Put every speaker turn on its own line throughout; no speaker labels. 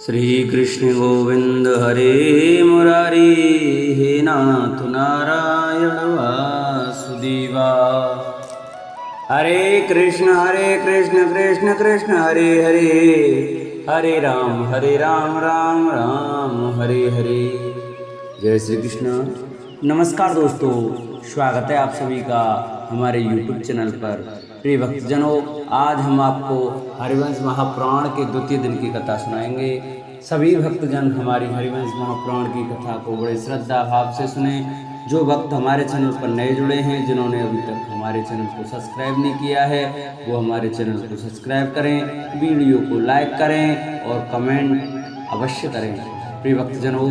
श्री कृष्ण गोविंद हरे मुरारी, हे नाथ नारायण वासुदेवा। हरे कृष्ण कृष्ण कृष्ण हरे हरे, हरे राम राम राम हरे हरे। जय श्री कृष्ण। नमस्कार दोस्तों, स्वागत है आप सभी का हमारे YouTube चैनल पर। प्रिय भक्तजनों, आज हम आपको हरिवंश महापुराण के द्वितीय दिन की कथा सुनाएंगे। सभी भक्तजन हमारी हरिवंश महापुराण की कथा को बड़े श्रद्धा भाव से सुने। जो भक्त हमारे चैनल पर नए जुड़े हैं, जिन्होंने अभी तक हमारे चैनल को सब्सक्राइब नहीं किया है, वो हमारे चैनल को सब्सक्राइब करें, वीडियो को लाइक करें और कमेंट अवश्य करें। प्रिय भक्तजनों,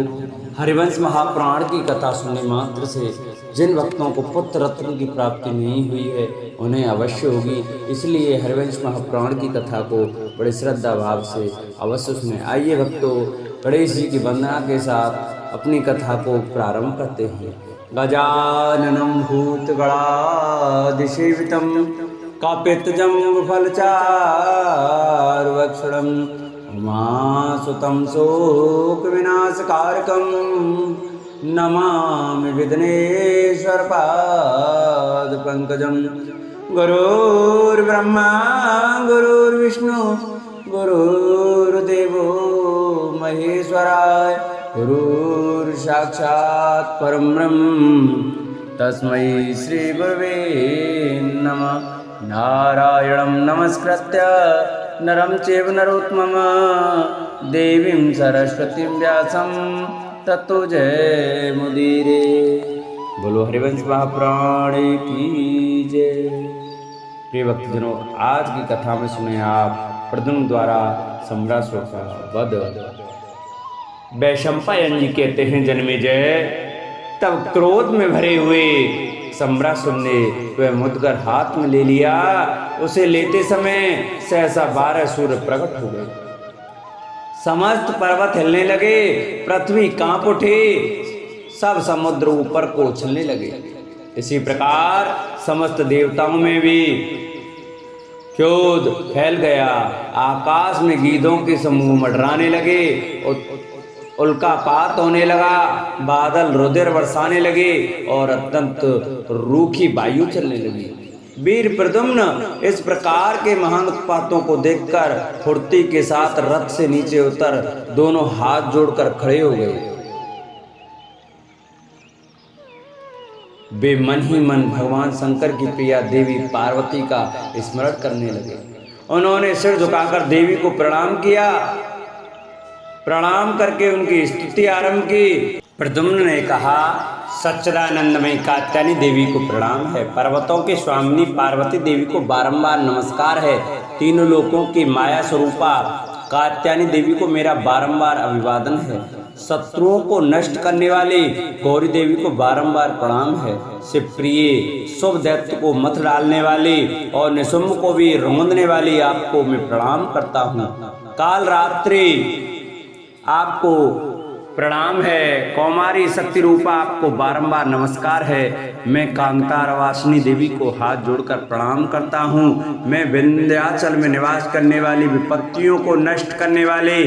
हरिवंश महापुराण की कथा सुनने मात्र से जिन भक्तों को पुत्र रत्न की प्राप्ति नहीं हुई है, उन्हें अवश्य होगी। इसलिए हरिवंश महापुराण की कथा को बड़े श्रद्धा भाव से अवश्य सुने। आइए भक्तों, गणेश जी की वंदना के साथ अपनी कथा को प्रारंभ करते हैं। गजाननं भूतगणाधिसेवितं कपित्जम्बुफलचारुभक्षणं उमासुतं शोकविनाशकारकं नमामि विघ्नेश्वरपादपङ्कजं। गुरुर्ब्रह्मा गुरुर्विष्णु गुरुर्देवो महेश्वराय, गुरुर्साक्षात् परं ब्रह्म तस्मै श्री गुरवे नमः। नारायणं नमस्कृत्य नरं चैव नरोत्तमं, देवीं सरस्वतीं व्यासं ततो जयमुदीरे। बोलो हरिवंश महापुराण की जय। प्रिय भक्तजनों, आज की कथा में सुने आप प्रद्युम्न द्वारा सम्रासुर का वध। वैशंपायन जी कहते हैं, जन्मेजय, तब क्रोध में भरे हुए सम्रासुर ने वह मुद्गर हाथ में ले लिया। उसे लेते समय सहसा 12 सूर्य प्रकट हो गए। समस्त पर्वत हिलने लगे, पृथ्वी कांप उठी, सब समुद्र ऊपर को उछलने लगे। इसी प्रकार समस्त देवताओं में भी क्रोध फैल गया। आकाश में गीधों के समूह मंडराने लगे, उल्कापात होने लगा, बादल रुधिर बरसाने लगे और अत्यंत रूखी वायु चलने लगी। वीर प्रद्युम्न इस प्रकार के महान उत्पातों को देखकर फुर्ती के साथ रथ से नीचे उतर दोनों हाथ जोड़कर खड़े हो गए। वे मन ही मन भगवान शंकर की प्रिया देवी पार्वती का स्मरण करने लगे। उन्होंने सिर झुकाकर देवी को प्रणाम किया। प्रणाम करके उनकी स्तुति आरंभ की। प्रद्युम्न ने कहा, सच्चिदानंदमयी कात्यायनी देवी को प्रणाम है। पर्वतों की स्वामिनी पार्वती देवी को बारंबार नमस्कार है। तीनों लोकों की माया स्वरूपा कात्यायनी देवी को मेरा बारंबार अभिवादन है। शत्रुओं को नष्ट करने वाली गौरी देवी को बारंबार प्रणाम है। शिवप्रिय शुभ दैत्य को मत डालने वाली और निशुम्भ को भी रोंदने वाली आपको मैं प्रणाम करता हूँ। काल रात्रि आपको प्रणाम है। कौमारी शक्ति रूपा आपको बारंबार नमस्कार है। मैं कांतार वासिनी देवी को हाथ जोड़कर प्रणाम करता हूँ। मैं विंध्याचल में निवास करने वाली विपत्तियों को नष्ट करने वाली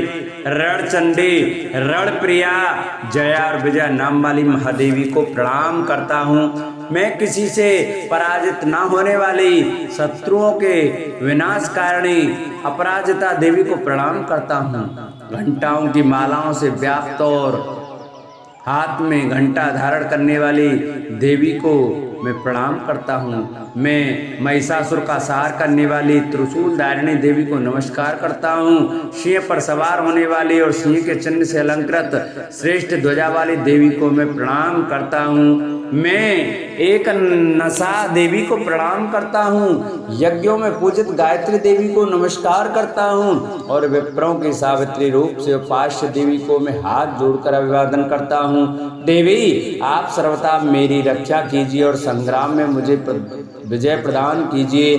रणचंडी रणप्रिया जया और विजया नाम वाली महादेवी को प्रणाम करता हूँ। मैं किसी से पराजित न होने वाली शत्रुओं के विनाशकारिणी अपराजिता देवी को प्रणाम करता हूँ। घंटाओं की मालाओं से व्याप्त और हाथ में घंटा धारण करने वाली देवी को मैं प्रणाम करता हूँ। मैं महिषासुर का संहार करने वाली त्रिशूल धारिणी देवी को नमस्कार करता हूँ। सिंह पर सवार होने वाली और सिंह के चिन्ह से अलंकृत श्रेष्ठ ध्वजा वाली देवी को मैं प्रणाम करता हूँ। मैं एक नशा देवी को प्रणाम करता हूँ। यज्ञों में पूजित गायत्री देवी को नमस्कार करता हूँ और विप्रों की सावित्री रूप से उपास्य देवी को मैं हाथ जोड़कर अभिवादन करता हूँ। देवी, आप सर्वथा मेरी रक्षा कीजिए और संग्राम में मुझे विजय प्रदान कीजिए।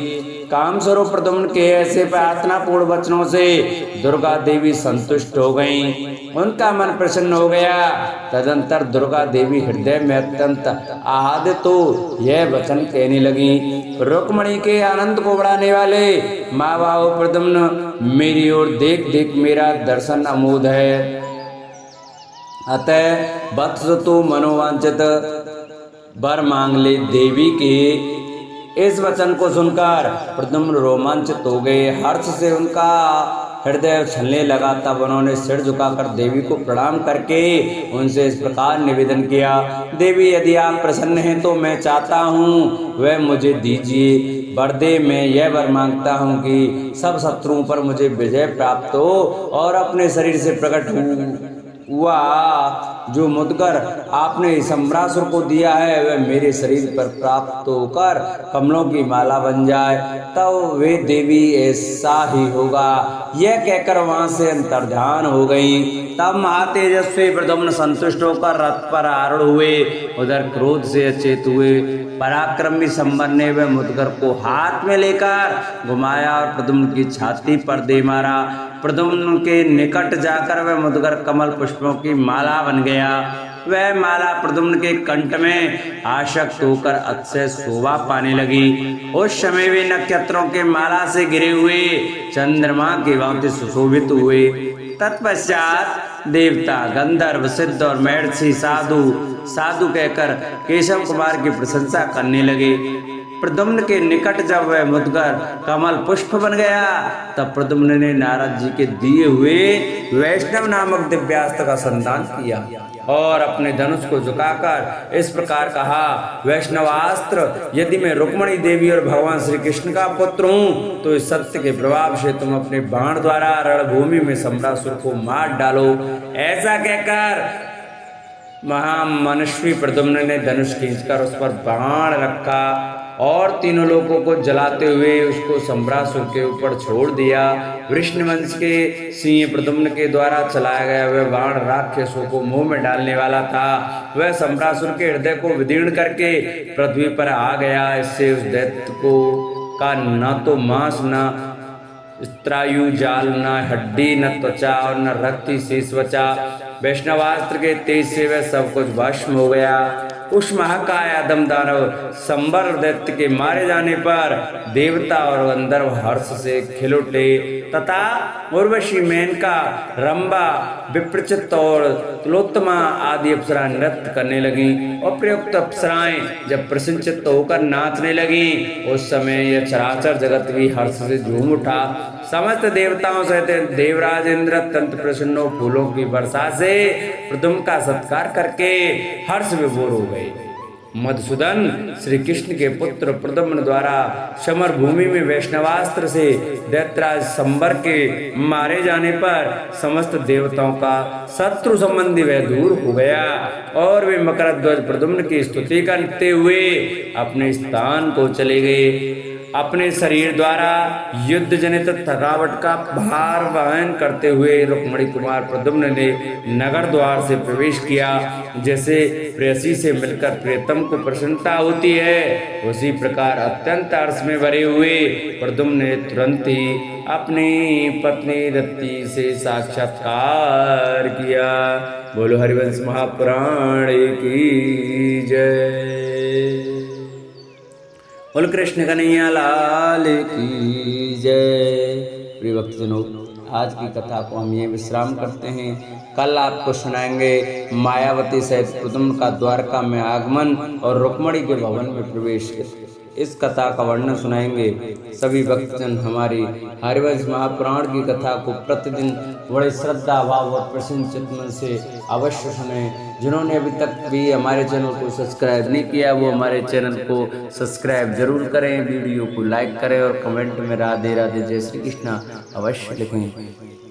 काम स्वरूप प्रद्युम्न के ऐसे प्रार्थना पूर्ण वचनों से दुर्गा देवी संतुष्ट हो गईं। उनका मन प्रसन्न हो गया। तदंतर दुर्गा देवी हृदय में अत्यंत आहत तो यह वचन कहने लगी, रुक्मणी के आनंद को बढ़ाने वाले माँ बाबू प्रद्युम्न, मेरी ओर देख देख मेरा दर्शन अमोद है। अतः वत्स तो मनोवांछित वर मांग ले। देवी के इस वचन को सुनकर प्रद्युम्न रोमांचित हो गए। हर्ष से उनका हृदय छलने लगा। तब उन्होंने सिर झुकाकर देवी को प्रणाम करके उनसे इस प्रकार निवेदन किया, देवी यदि आप प्रसन्न हैं तो मैं चाहता हूँ वह मुझे दीजिए। वर दे, मैं यह वर मांगता हूँ कि सब शत्रुओं पर मुझे विजय प्राप्त हो और अपने शरीर से प्रकट हुआ जो मुद्गर आपने सम्रासुर को दिया है वह मेरे शरीर पर प्राप्त होकर कमलों की माला बन जाए, तब वे देवी ऐसा ही होगा। यह कहकर वहां से अंतर्ध्यान हो गई। तब महातेजस्वी प्रद्युम्न संतुष्ट होकर रथ पर आरूढ़ हुए। उधर क्रोध से अचेत हुए पराक्रमी संबर ने वह मुद्गर को हाथ में लेकर घुमाया और प्रद्युम्न की छाती पर दे मारा। प्रद्युम्न के निकट जाकर वह मुद्गर कमल पुष्पों की माला बन गया। वह माला प्रद्युम्न के कंठ में आसक्त होकर अतिशय शोभा पाने लगी। उस समय वे नक्षत्रों के माला से घिरे हुए चंद्रमा की भांति सुशोभित हुए। तत्पश्चात देवता, गंधर्व, सिद्ध और महर्षि साधु कहकर केशव कुमार की प्रशंसा करने लगे। प्रद्युम्न के निकट जब वह मुद्गर कमल पुष्प बन गया तब प्रद्युम्न ने नारद जी के दिए हुए वैष्णव नामक दिव्यास्त्र का संधान किया और अपने धनुष को झुकाकर इस प्रकार कहा, वैष्णवास्त्र, यदि मैं रुक्मणी देवी और भगवान श्री कृष्ण का पुत्र हूँ तो इस सत्य के प्रभाव से तुम अपने बाण द्वारा रणभूमि में सम्रासुर को मार डालो। ऐसा कहकर महामनस्वी प्रद्युम्न ने धनुष खींचकर उस पर बाण रखा और तीनों लोगों को जलाते हुए उसको सम्रासुर के ऊपर छोड़ दिया। वृष्णवंश के सिंह प्रद्युम्न के द्वारा चलाया गया वह बाण राक्षसों को मुंह में डालने वाला था। वह सम्रासुर के हृदय को विदीर्ण करके पृथ्वी पर आ गया। इससे उस दैत्य को का न तो मांस, न त्रायु जाल, न हड्डी, न त्वचा और न रक्त शेष बचा। वैष्णवास्त्र के तेज से वह सब कुछ भस्म हो गया। उस महाकाय आदम दानव संबर दैत्य के मारे जाने पर देवता और गंधर्व हर्ष से खिल उठे तथा उर्वशी, मेनका, रंबा, विप्रचित और तिलोत्तमा आदि अप्सरा नृत्य करने लगी और प्रयुक्त अप्सराएं जब प्रसन्नचित्त होकर नाचने लगी उस समय यह चराचर जगत भी हर्ष से झूम उठा। समस्त देवताओं सहित देवराज इंद्र अत्यंत प्रसन्न फूलों की वर्षा से प्रद्युम्न का सत्कार करके हर्ष विभोर हो गए। मधुसूदन श्री कृष्ण के पुत्र प्रद्युम्न द्वारा समर भूमि में वैष्णवास्त्र से दैत्यराज संबर के मारे जाने पर समस्त देवताओं का शत्रु संबंधी वह दूर हो गया और वे मकरध्वज प्रद्युम्न की स्तुति करते हुए अपने स्थान को चले गए। अपने शरीर द्वारा युद्ध जनित थकावट का भार वहन करते हुए रुक्मणी कुमार प्रद्युम्न ने नगर द्वार से प्रवेश किया। जैसे प्रेयसी से मिलकर प्रियतम को प्रसन्नता होती है उसी प्रकार अत्यंत हर्ष में भरे हुए प्रद्युम्न ने तुरंत ही अपनी पत्नी रति से साक्षात्कार किया। बोलो हरिवंश महापुराण की जय। बोल कृष्ण कन्हैया लाल की जय। प्रिय भक्तजनों, आज की कथा को हम ये विश्राम करते हैं। कल आपको सुनाएंगे मायावती सहित प्रद्युम्न का द्वारका में आगमन और रुक्मणी के भवन में प्रवेश। इस कथा का वर्णन सुनाएंगे। सभी भक्तजन हमारी हरिवंश महापुराण की कथा को प्रतिदिन बड़े श्रद्धा भाव और प्रसन्न चित्त मन से अवश्य सुने। जिन्होंने अभी तक भी हमारे चैनल को सब्सक्राइब नहीं किया वो हमारे चैनल को सब्सक्राइब जरूर करें, वीडियो को लाइक करें और कमेंट में राधे राधे जय श्री कृष्णा अवश्य लिखें।